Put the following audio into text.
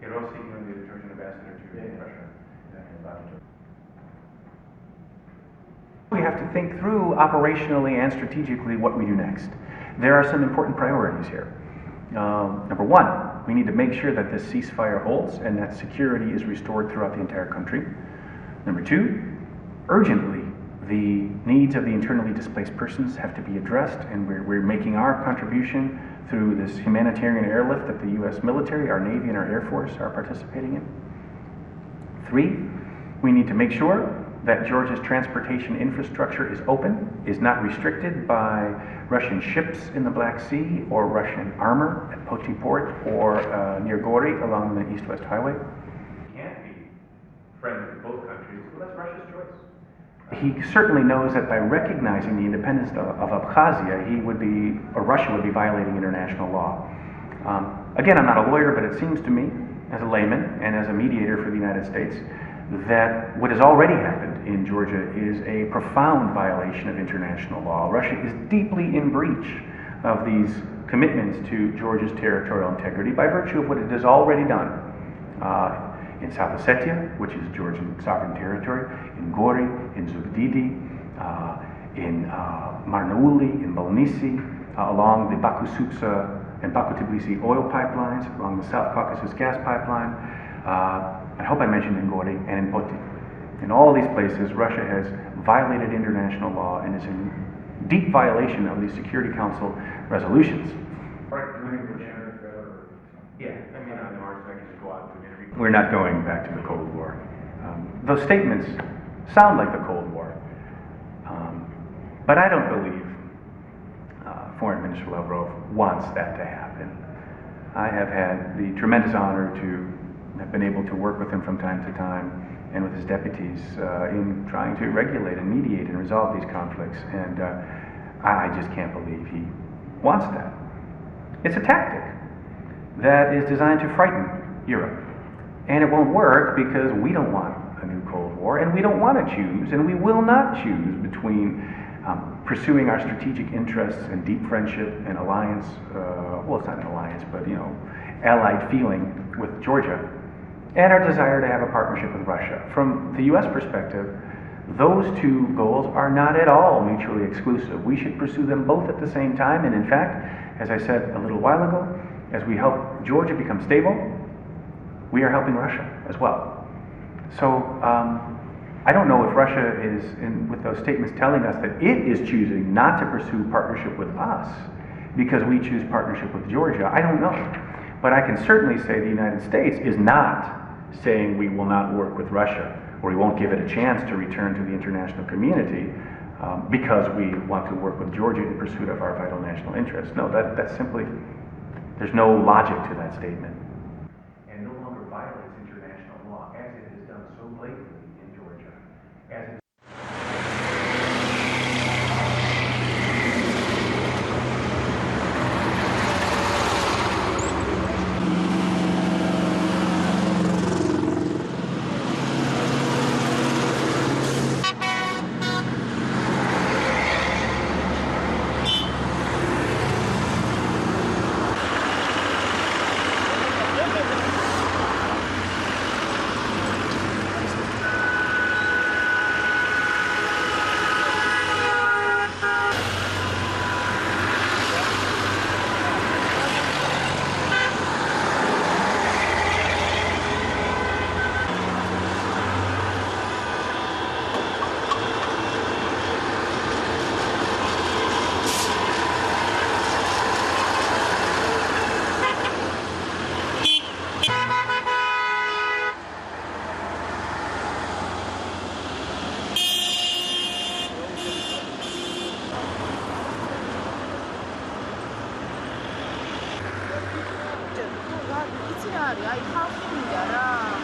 Hiroshi, the Georgian ambassador to Russia. We have to think through operationally and strategically what we do next. There are some important priorities here. Number one, we need to make sure that this ceasefire holds and that security is restored throughout the entire country. Number two, urgently, the needs of the internally displaced persons have to be addressed, and we're making our contribution through this humanitarian airlift that the U.S. military, our Navy, and our Air Force are participating in. Three, we need to make sure that Georgia's transportation infrastructure is open, is not restricted by Russian ships in the Black Sea or Russian armor at Poti Port or near Gori along the East-West Highway. We can't be friends with both countries, well, that's Russia's choice. He certainly knows that by recognizing the independence of Abkhazia, Russia would be violating international law. Again, I'm not a lawyer, but it seems to me, as a layman and as a mediator for the United States, that what has already happened in Georgia is a profound violation of international law. Russia is deeply in breach of these commitments to Georgia's territorial integrity by virtue of what it has already done in South Ossetia, which is Georgian sovereign territory, in Gori, in Zugdidi, in Marnauli, in Bolnisi, along the Baku-Supsa and Baku-Tbilisi oil pipelines, along the South Caucasus gas pipeline. I hope I mentioned in Gori and in Poti. In all these places, Russia has violated international law and is in deep violation of the Security Council resolutions. Yeah, I mean, on Mars, I can just go out and do an interview. We're not going back to the Cold War. Those statements sound like the Cold War, but I don't believe Foreign Minister Lavrov wants that to happen. I have had the tremendous honor to have been able to work with him from time to time and with his deputies in trying to regulate and mediate and resolve these conflicts, and I just can't believe he wants that. It's a tactic that is designed to frighten Europe, and it won't work because we don't want a new Cold War, and we don't want to choose, and we will not choose between pursuing our strategic interests and deep friendship and alliance, well, it's not an alliance, but, allied feeling with Georgia, and our desire to have a partnership with Russia. From the U.S. perspective, those two goals are not at all mutually exclusive. We should pursue them both at the same time, and in fact, as I said a little while ago, as we help Georgia become stable, we are helping Russia as well. So, I don't know if Russia is, with those statements, telling us that it is choosing not to pursue partnership with us because we choose partnership with Georgia. I don't know. But I can certainly say the United States is not saying we will not work with Russia or we won't give it a chance to return to the international community because we want to work with Georgia in pursuit of our vital national interests. No, that's simply, there's no logic to that statement. And no longer violates international law as it has done so blatantly in Georgia. As it 이치라를 아예 하우스인자라